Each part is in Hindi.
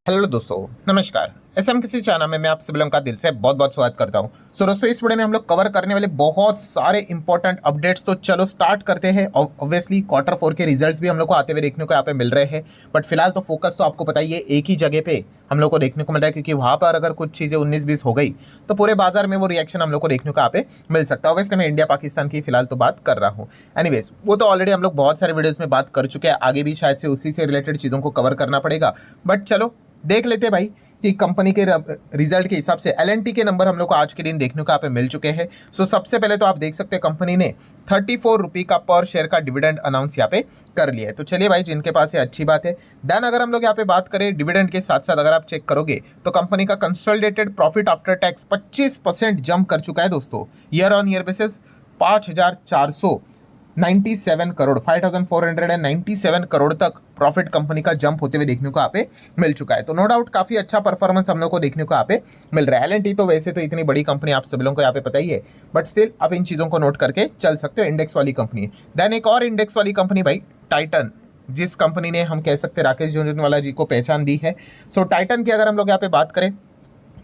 हेलो दोस्तों, नमस्कार। एसएम किसी चैनल में मैं आप सभी लोगों का दिल से बहुत बहुत स्वागत करता हूं। दोस्तों, इस वीडियो में हम लोग कवर करने वाले बहुत सारे इंपॉर्टेंट अपडेट्स, तो चलो स्टार्ट करते हैं। ऑब्वियसली क्वार्टर 4 के रिजल्ट्स भी हम लोग को आते हुए देखने को यहाँ पे मिल रहे हैं, बट फिलहाल तो फोकस तो आपको पता ही है एक ही जगह पे हम लोग को देखने को मिल रहा है, क्योंकि वहां पर अगर कुछ चीज़ें 19-20 हो गई तो पूरे बाजार में वो रिएक्शन हम लोग को देखने को यहाँ पे मिल सकता है। ऑब्वियसली मैं इंडिया पाकिस्तान की फिलहाल तो बात कर रहा हूँ। एनीवेज, वो तो ऑलरेडी हम लोग बहुत सारे वीडियोज़ में बात कर चुके हैं, आगे भी शायद से उसी से रिलेटेड चीज़ों को कवर करना पड़ेगा। बट चलो देख लेते हैं भाई कि कंपनी के रिजल्ट के हिसाब से एलएनटी के नंबर हम लोग को आज के दिन देखने को यहाँ पे मिल चुके हैं। सो सबसे पहले तो आप देख सकते हैं कंपनी ने 34 रुपये का पर शेयर का डिविडेंड अनाउंस यहाँ पे कर लिया है। तो चलिए भाई, जिनके पास है अच्छी बात है। देन अगर हम लोग यहाँ पे बात करें डिविडेंड के साथ साथ, अगर आप चेक करोगे तो कंपनी का consolidated profit after tax 25% jump कर चुका है दोस्तों, year on year basis 5,497 crore 5,497 crore तक प्रॉफिट कंपनी का जंप होते हुए देखने को यहाँ पे मिल चुका है। तो नो डाउट काफी अच्छा परफॉर्मेंस हम लोग को देखने को यहाँ पे मिल रहा है। एलएनटी तो वैसे तो इतनी बड़ी कंपनी आप सभी लोगों को यहाँ पे पता ही है, बट स्टिल आप इन चीजों को नोट करके चल सकते हो, इंडेक्स वाली कंपनी। देन एक और इंडेक्स वाली कंपनी भाई, टाइटन, जिस कंपनी ने हम कह सकते हैं राकेश झुनझुनवाला जी को पहचान दी है। सो टाइटन की अगर हम लोग यहाँ पे बात करें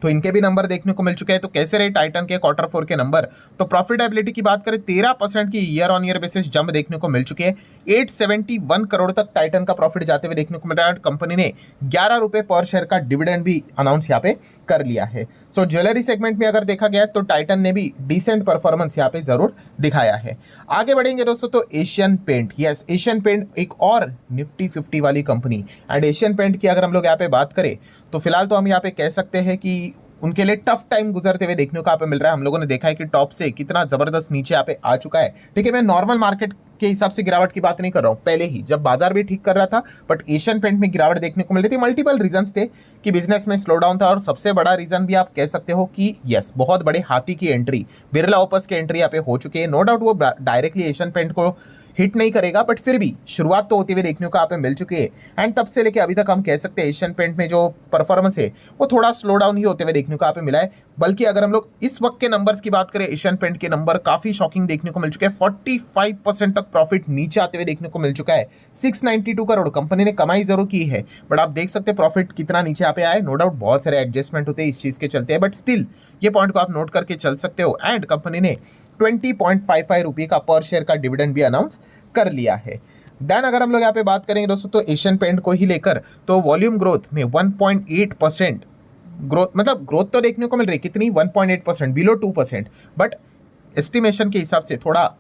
तो इनके भी नंबर देखने को मिल चुके हैं। तो कैसे रहे टाइटन के क्वार्टर 4 के नंबर, तो प्रॉफिटेबिलिटी की बात करें 13% की year on year basis jump देखने को मिल चुकी है। 871 करोड़ तक टाइटन का प्रॉफिट जाते हुए देखने को मिल रहा है। कंपनी ने 11 रुपए पर शेयर का डिविडेंड भी अनाउंस यहाँ पे कर लिया है। सो ज्वेलरी सेगमेंट में अगर देखा गया तो टाइटन ने भी डिसेंट परफॉर्मेंस यहाँ पे जरूर दिखाया है। आगे बढ़ेंगे दोस्तों तो एशियन पेंट, यस एशियन पेंट एक और निफ्टी 50 वाली कंपनी। एंड एशियन पेंट की अगर हम लोग यहाँ पे बात करें तो फिलहाल तो हम यहाँ पे कह सकते हैं कि उनके लिए टफ टाइम गुजरते हुए देखने को यहाँ पे मिल रहा है। हम लोगों ने देखा है कि टॉप से कितना जबरदस्त नीचे यहाँ पे आ चुका है। ठीक है, मैं नॉर्मल मार्केट के हिसाब से गिरावट की बात नहीं कर रहा हूँ, पहले ही जब बाजार भी ठीक कर रहा था, बट एशियन पेंट में गिरावट देखने को मिल रही थी। मल्टीपल रीजंस थे कि बिजनेस में स्लो डाउन था, और सबसे बड़ा रीजन भी आप कह सकते हो कि यस बहुत बड़े हाथी की एंट्री, बिरला ओपस की एंट्री यहाँ पे हो चुकी है। नो डाउट वो डायरेक्टली एशियन पेंट को हिट नहीं करेगा, बट फिर भी शुरुआत तो होती हुई देखने को यहाँ पे मिल चुकी है। एंड तब से लेके अभी तक हम कह सकते हैं एशियन पेंट में जो परफॉर्मेंस है वो थोड़ा स्लो डाउन ही होते हुए देखने को यहाँ पे मिला है। बल्कि अगर हम लोग इस वक्त के नंबर्स की बात करें, एशियन पेंट के नंबर काफी शॉकिंग देखने को मिल चुके हैं। 45% तक प्रॉफिट नीचे आते हुए देखने को मिल चुका है। 692 करोड़ कंपनी ने कमाई जरूर की है, बट आप देख सकते हैं प्रॉफिट कितना नीचे यहाँ पे आया है। नो डाउट बहुत सारे एडजस्टमेंट होते हैं इस चीज के चलते हैं, बट स्टिल ये पॉइंट को आप नोट करके चल सकते हो। एंड कंपनी ने 20.55 रुपये का पर शेयर का डिविडेंड भी अनाउंस कर लिया है। देन अगर हम लोग यहाँ पे बात करेंगे दोस्तों तो एशियन पेंट को ही लेकर, तो वॉल्यूम ग्रोथ में 1.8% ग्रोथ, मतलब ग्रोथ तो देखने को मिल रही है कितनी, 1.8%, बिलो 2%, बट एस्टिमेशन के हिसाब से थोड़ा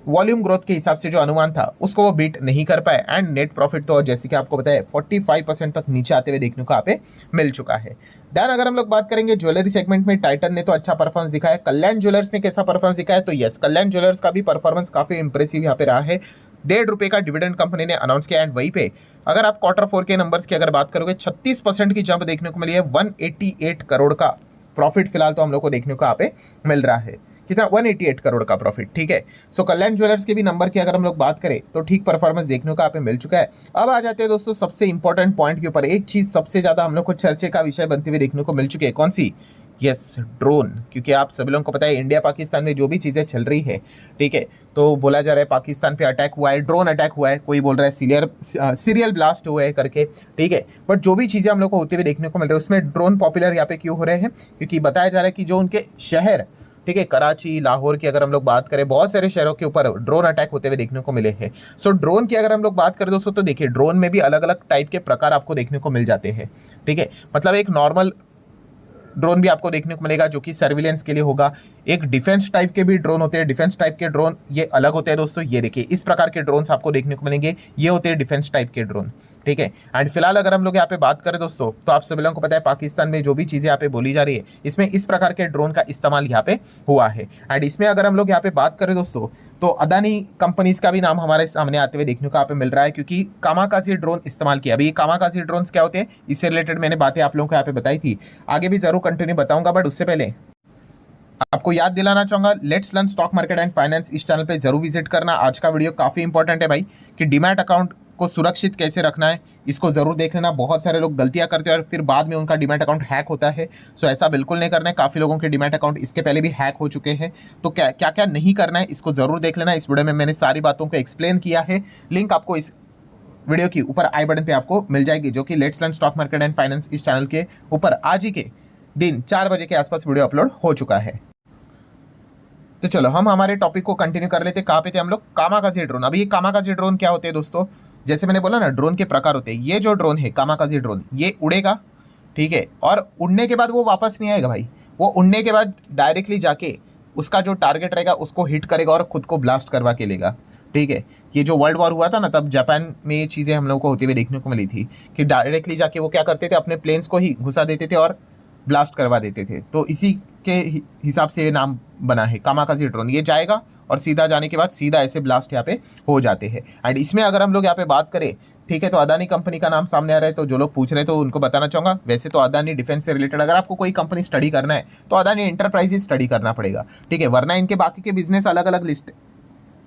वॉल्यूम ग्रोथ के हिसाब से जो अनुमान था उसको वो बीट नहीं कर पाए। एंड नेट प्रॉफिट तो जैसे कि आपको बताया 45% तक नीचे आते हुए देखने को यहाँ पे मिल चुका है। देन अगर हम लोग बात करेंगे ज्वेलरी सेगमेंट में, टाइटन ने तो अच्छा परफॉर्मेंस दिखाया। कल्याण ज्वेलर्स ने कैसा परफॉर्मेंस दिखाया, तो यस कल्याण ज्वेलर्स का भी परफॉर्मेंस काफी इंप्रेसिव यहाँ पे रहा है। 1.5 रुपये का डिविडेंड कंपनी ने अनाउंस किया। एंड वहीं पे अगर आप क्वार्टर 4 के नंबर्स की अगर बात करोगे 36% की जंप देखने को मिली है। 188 करोड़ का प्रॉफिट फिलहाल तो हम लोग को देखने को यहाँ पे मिल रहा है। कितना, 188 करोड़ का प्रॉफिट। ठीक है, सो कल्याण ज्वेलर्स के भी नंबर की अगर हम लोग बात करें तो ठीक परफॉर्मेंस देखने को यहाँ पे मिल चुका है। अब आ जाते हैं दोस्तों सबसे इंपॉर्टेंट पॉइंट के ऊपर। एक चीज सबसे ज्यादा हम लोग को चर्चे का विषय बनते हुए देखने को मिल चुकी है, कौन सी, यस ड्रोन। क्योंकि आप सभी लोगों को पता है इंडिया पाकिस्तान में जो भी चीजें चल रही है, ठीक है, तो बोला जा रहा है पाकिस्तान पे अटैक हुआ है, ड्रोन अटैक हुआ है, कोई बोल रहा है सीरियल ब्लास्ट हुआ है करके, ठीक है। बट जो भी चीजें हम लोग को होते हुए देखने को मिल रही है उसमें ड्रोन पॉपुलर यहाँ पे क्यों हो रहे हैं, क्योंकि बताया जा रहा है कि जो उनके शहर, ठीक है, कराची, लाहौर की अगर हम लोग बात करें, बहुत सारे शहरों के ऊपर ड्रोन अटैक होते हुए देखने को मिले हैं। सो ड्रोन की अगर हम लोग बात करें दोस्तों तो देखिए ड्रोन में भी अलग अलग टाइप के प्रकार आपको देखने को मिल जाते हैं। ठीक है, मतलब एक नॉर्मल ड्रोन भी आपको देखने को मिलेगा जो कि सर्विलेंस के लिए होगा। एक डिफेंस टाइप के भी ड्रोन होते हैं, डिफेंस टाइप के ड्रोन ये अलग होते हैं दोस्तों। ये देखिए इस प्रकार के ड्रोन्स आपको देखने को मिलेंगे, ये होते हैं डिफेंस टाइप के ड्रोन। ठीक है, एंड फिलहाल अगर हम लोग यहाँ पे बात करें दोस्तों तो आप सभी लोगों को पता है पाकिस्तान में जो भी चीजें यहाँ पे बोली जा रही है इसमें इस प्रकार के ड्रोन का इस्तेमाल यहाँ पे हुआ है। एंड इसमें अगर हम लोग यहाँ पे बात करें दोस्तों तो अदानी कंपनीज का भी नाम हमारे सामने आते हुए देखने को यहाँ पे मिल रहा है, क्योंकि कामाकाजी ड्रोन इस्तेमाल किया। अभी कामाकाजी ड्रोन क्या होते हैं इससे रिलेटेड मैंने बातें आप लोगों को यहाँ पे बताई थी, आगे भी जरूर कंटिन्यू बताऊंगा। बट उससे पहले आपको याद दिलाना चाहूंगा, let's learn stock market and finance इस चैनल पे जरूर विजिट करना। आज का वीडियो काफी इंपॉर्टेंट है भाई, कि डीमैट अकाउंट को सुरक्षित कैसे रखना है इसको जरूर देख लेना। बहुत सारे लोग गलतियां करते हैं और फिर बाद में उनका डीमैट अकाउंट हैक होता है। सो ऐसा बिल्कुल नहीं करना है। काफी लोगों के डीमैट अकाउंट इसके पहले भी हैक हो चुके हैं, तो क्या क्या नहीं करना है इसको जरूर देख लेना। इस वीडियो में मैंने सारी बातों को एक्सप्लेन किया है, लिंक आपको इस वीडियो की ऊपर आई बटन पे आपको मिल जाएगी, जो कि let's learn stock market and finance इस चैनल के ऊपर आज ही के दिन 4 बजे के आसपास वीडियो अपलोड हो चुका है। तो चलो हम हमारे टॉपिक को कंटिन्यू कर लेते। कहाँ पे थे हम लोग? Kamikaze drone. अभी ये कामाकाजी ड्रोन क्या होते हैं दोस्तों? जैसे मैंने बोला ना, ड्रोन के प्रकार होते हैं। ये जो ड्रोन है कामाकाजी ड्रोन, ये उड़ेगा, ठीक है, और उड़ने के बाद वो वापस नहीं आएगा भाई। वो उड़ने के बाद डायरेक्टली जाके उसका जो टारगेट रहेगा उसको हिट करेगा और खुद को ब्लास्ट करवा के लेगा, ठीक है। ये जो वर्ल्ड वॉर हुआ था ना, तब जापान में ये चीज़ें हम लोग को होती हुई देखने को मिली थी कि डायरेक्टली जाके वो क्या करते थे, अपने प्लेन्स को ही घुसा देते थे और ब्लास्ट करवा देते थे। तो इसी के हिसाब से ये नाम बना है कामाकाजी ड्रोन। ये जाएगा और सीधा जाने के बाद सीधा ऐसे ब्लास्ट यहाँ पे हो जाते हैं। एंड इसमें अगर हम लोग यहाँ पे बात करें, ठीक है, तो अदानी कंपनी का नाम सामने आ रहा है। तो जो लोग पूछ रहे हैं तो उनको बताना चाहूँगा, वैसे तो अदानी डिफेंस से रिलेटेड अगर आपको कोई कंपनी स्टडी करना है तो अदानी एंटरप्राइजेज स्टडी करना पड़ेगा, ठीक है, वरना इनके बाकी के बिजनेस अलग अलग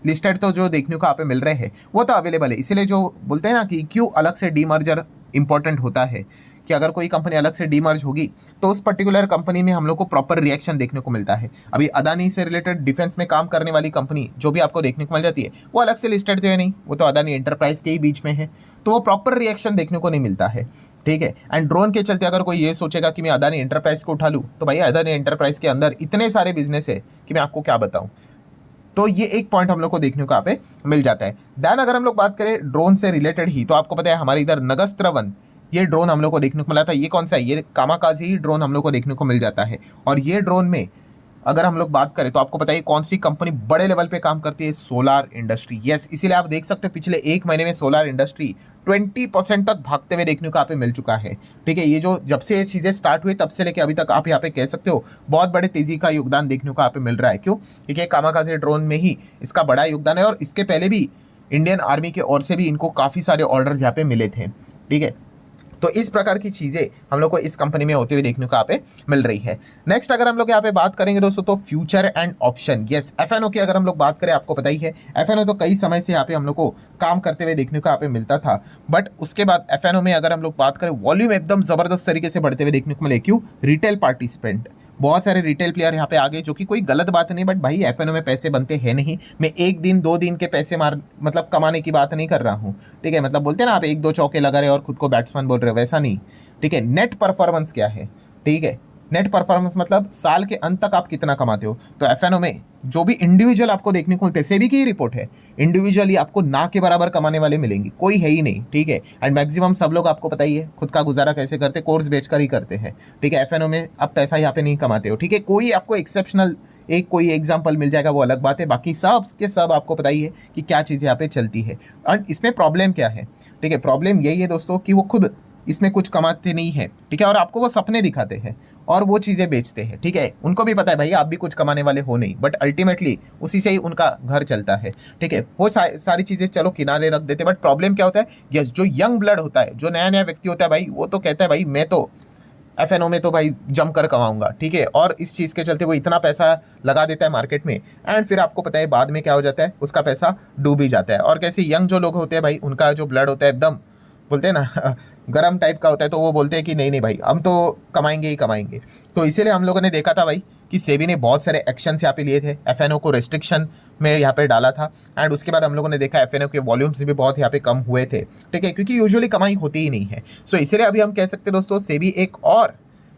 लिस्टेड तो जो देखने को आप मिल रहे हैं वो तो अवेलेबल है। इसीलिए जो बोलते हैं ना कि क्यों अलग से डीमर्जर इंपॉर्टेंट होता है, कि अगर कोई कंपनी अलग से डीमर्ज होगी तो उस पर्टिकुलर कंपनी में हम लोग को प्रॉपर रिएक्शन देखने को मिलता है। अभी अदानी से रिलेटेड डिफेंस में काम करने वाली कंपनी जो भी आपको देखने को मिल जाती है वो अलग से लिस्टेड तो है नहीं, वो तो अदानी एंटरप्राइज के ही बीच में है, तो वो प्रॉपर रिएक्शन देखने को नहीं मिलता है, ठीक है। एंड ड्रोन के चलते अगर कोई ये सोचेगा कि मैं अदानी एंटरप्राइज को उठा लूँ, तो भाई अदानी एंटरप्राइज के अंदर इतने सारे बिजनेस है कि मैं आपको क्या बताऊँ। तो ये एक पॉइंट हम लोग को देखने को यहाँ पे मिल जाता है। देन अगर हम लोग बात करें ड्रोन से रिलेटेड ही, तो आपको पता है हमारे इधर नगस्त्र 1 ये ड्रोन हम लोग को देखने को मिला था। ये कौन सा है? ये कामाकाजी ड्रोन हम लोग को देखने को मिल जाता है। और ये ड्रोन में अगर हम लोग बात करें तो आपको पता है कौन सी कंपनी बड़े लेवल पे काम करती है? Solar industry. यस, इसीलिए आप देख सकते हो पिछले 1 महीने में सोलार इंडस्ट्री 20% तक भागते हुए देखने को यहाँ पे मिल चुका है, ठीक है। ये जो जब से ये चीज़ें स्टार्ट हुई तब से लेके अभी तक आप यहाँ पे कह सकते हो बहुत बड़े तेजी का योगदान देखने को यहाँ पे मिल रहा है। क्यों? क्योंकि कामाकाजी ड्रोन में ही इसका बड़ा योगदान है और इसके पहले भी इंडियन आर्मी की ओर से भी इनको काफ़ी सारे ऑर्डर्स यहाँ पे मिले थे, ठीक है। तो इस प्रकार की चीज़ें हम लोग को इस कंपनी में होते हुए देखने को यहाँ पे मिल रही है। नेक्स्ट अगर हम लोग यहाँ पे बात करेंगे दोस्तों, तो future and option. Yes, FNO की अगर हम लोग बात करें, आपको पता ही है एफएनओ तो कई समय से यहाँ पे हम लोग को काम करते हुए देखने को यहाँ पे मिलता था। बट उसके बाद एफएनओ में अगर हम लोग बात करें, वॉल्यूम एकदम ज़बरदस्त तरीके से बढ़ते हुए देखने को मिले। क्यों? रिटेल पार्टिसिपेंट, बहुत सारे रिटेल प्लेयर यहाँ पे आ गए, जो कि कोई गलत बात नहीं, बट भाई एफएनओ में पैसे बनते हैं नहीं। मैं 1 दिन 2 दिन के पैसे मतलब कमाने की बात नहीं कर रहा हूँ, ठीक है। मतलब बोलते हैं ना आप 1-2 चौके लगा रहे हो और खुद को बैट्समैन बोल रहे हो, वैसा नहीं, ठीक है। नेट परफॉर्मेंस क्या है, ठीक है। नेट परफॉर्मेंस मतलब साल के अंत तक आप कितना कमाते हो। तो एफएनओ में जो भी इंडिविजुअल आपको देखने को मिलते हैं, सेबी की रिपोर्ट है, इंडिविजुअली आपको ना के बराबर कमाने वाले मिलेंगे, कोई है ही नहीं, ठीक है। एंड मैक्सिमम सब लोग आपको पता ही है खुद का गुजारा कैसे करते, कोर्स बेचकर ही करते हैं, ठीक है। एफएनओ में आप पैसा यहाँ पे नहीं कमाते हो, ठीक है। कोई आपको एक्सेप्शनल एक कोई एग्जाम्पल मिल जाएगा वो अलग बात है, बाकी सब के सब आपको पता ही है कि क्या चीज़ यहाँ पे चलती है। और इसमें प्रॉब्लम क्या है, ठीक है। प्रॉब्लम यही है दोस्तों कि वो खुद इसमें कुछ कमाते नहीं है, ठीक है, और आपको वो सपने दिखाते हैं और वो चीज़ें बेचते हैं, ठीक है। उनको भी पता है भाई आप भी कुछ कमाने वाले हो नहीं, बट अल्टीमेटली उसी से ही उनका घर चलता है, ठीक है। वो सारी चीज़ें चलो किनारे रख देते, बट प्रॉब्लम क्या होता है? यस, जो यंग ब्लड होता है, जो नया नया व्यक्ति होता है भाई, वो तो कहता है भाई मैं तो एफएनओ में तो भाई जमकर कमाऊंगा, ठीक है। और इस चीज़ के चलते वो इतना पैसा लगा देता है मार्केट में, एंड फिर आपको पता है बाद में क्या हो जाता है, उसका पैसा डूब ही जाता है। और कैसे यंग जो लोग होते हैं भाई, उनका जो ब्लड होता है एकदम बोलते हैं ना गरम टाइप का होता है, तो वो बोलते हैं कि नहीं नहीं भाई हम तो कमाएंगे ही कमाएंगे। तो इसीलिए हम लोगों ने देखा था भाई कि सेबी ने बहुत सारे एक्शंस यहाँ पे लिए थे, एफएनओ को रेस्ट्रिक्शन में यहाँ पे डाला था। एंड उसके बाद हम लोगों ने देखा एफएनओ के वॉल्यूम्स भी बहुत यहाँ पे कम हुए थे, ठीक है, क्योंकि यूजुअली कमाई होती ही नहीं है। सो इसीलिए अभी हम कह सकते हैं दोस्तों, सेबी एक और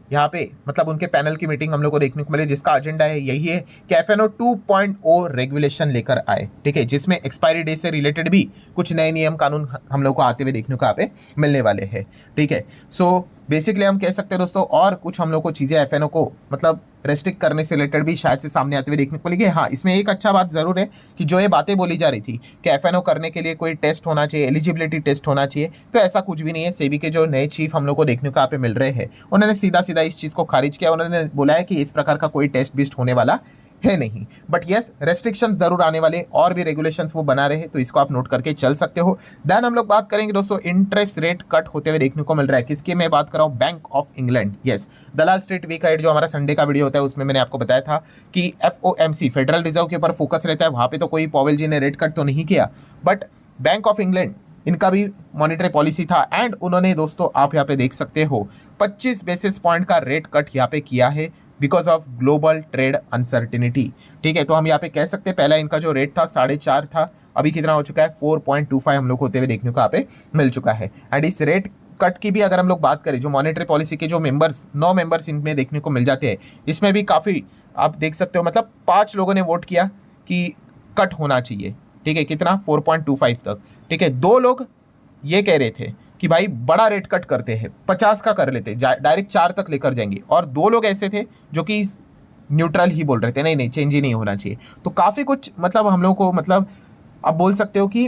यहाँ पे मतलब उनके पैनल की मीटिंग हम लोग को देखने को मिले, जिसका एजेंडा है यही है कि एफएनओ 2.0 रेगुलेशन लेकर आए, ठीक है, जिसमें एक्सपायरी डेट से रिलेटेड भी कुछ नए नियम कानून हम लोग को आते हुए देखने को यहाँ पे मिलने वाले हैं, ठीक है। सो बेसिकली हम कह सकते हैं दोस्तों, और कुछ हम लोग को चीज़ें एफएनओ को मतलब रेस्ट्रिक्ट करने से रिलेटेड भी शायद से सामने आते हुए देखने को मिलेगी। हाँ, इसमें एक अच्छा बात ज़रूर है कि जो ये बातें बोली जा रही थी कि एफएनओ करने के लिए कोई टेस्ट होना चाहिए, एलिजिबिलिटी टेस्ट होना चाहिए, तो ऐसा कुछ भी नहीं है। सेबी के जो नए चीफ हम लोग को देखने को यहाँ पे मिल रहे हैं, उन्होंने सीधा सीधा इस चीज़ को खारिज किया। उन्होंने बोला है कि इस प्रकार का कोई टेस्ट बिस्ट होने वाला है नहीं, बट यस रेस्ट्रिक्शंस जरूर आने वाले, और भी रेगुलेशंस वो बना रहे हैं, तो इसको आप नोट करके चल सकते हो। देन हम लोग बात करेंगे दोस्तों, इंटरेस्ट रेट कट होते हुए देखने को मिल रहा है। किसकी मैं बात कर रहा हूँ? Bank of England. Yes, Dalal Street weekend जो हमारा संडे का वीडियो होता है उसमें मैंने आपको बताया था कि FOMC फेडरल रिजर्व के ऊपर फोकस रहता है, वहाँ पे तो कोई पॉवेल जी ने रेट कट तो नहीं किया, बट बैंक ऑफ इंग्लैंड इनका भी मॉनेटरी पॉलिसी था, एंड उन्होंने दोस्तों आप यहाँ पे देख सकते हो 25 बेसिस पॉइंट का रेट कट यहाँ पे किया है because of global trade uncertainty. ठीक है, तो हम यहाँ पे कह सकते हैं पहला इनका जो रेट था 4.5 था, अभी कितना हो चुका है 4.25 हम लोग को होते हुए देखने को यहाँ पे मिल चुका है। एंड इस रेट कट की भी अगर हम लोग बात करें, जो मॉनेटरी पॉलिसी के जो मेंबर्स 9 मेंबर्स इनमें देखने को मिल जाते हैं, इसमें भी काफ़ी आप देख सकते हो, मतलब 5 लोगों ने वोट किया कि कट होना चाहिए। ठीक है, कितना 4.25 तक। ठीक है, 2 लोग ये कह रहे थे कि भाई बड़ा रेट कट करते हैं, 50 का कर लेते, डायरेक्ट 4 तक लेकर जाएंगे, और 2 लोग ऐसे थे जो कि न्यूट्रल ही बोल रहे थे, नहीं नहीं चेंज ही नहीं होना चाहिए। तो काफ़ी कुछ मतलब हम लोग को, मतलब आप बोल सकते हो कि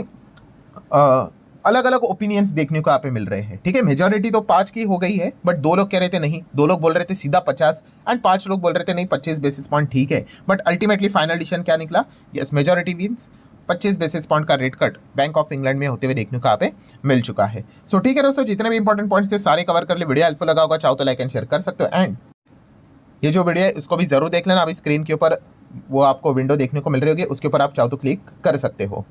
अलग अलग ओपिनियंस देखने को यहाँ पे मिल रहे हैं। ठीक है, मेजोरिटी तो 5 की हो गई है, बट 2 लोग कह रहे थे नहीं, 2 लोग बोल रहे थे सीधा 50, एंड 5 लोग बोल रहे थे नहीं 25 बेसिस पॉइंट ठीक है। बट अल्टीमेटली फाइनल डिसीजन क्या निकला? Yes, majority means 25 basis point का rate cut bank of England में होते हुए देखने को यहाँ पे मिल चुका है। सो ठीक है दोस्तों, जितने भी इंपॉर्टेंट पॉइंट्स थे सारे कवर कर ले। वीडियो हेल्पफुल लगा होगा, चाहो तो लाइक एंड शेयर कर सकते हो, एंड ये जो वीडियो है इसको भी जरूर देख लेना। अभी स्क्रीन के ऊपर वो आपको विंडो देखने को मिल रही होगी, उसके ऊपर आप चाहो तो क्लिक कर सकते हो।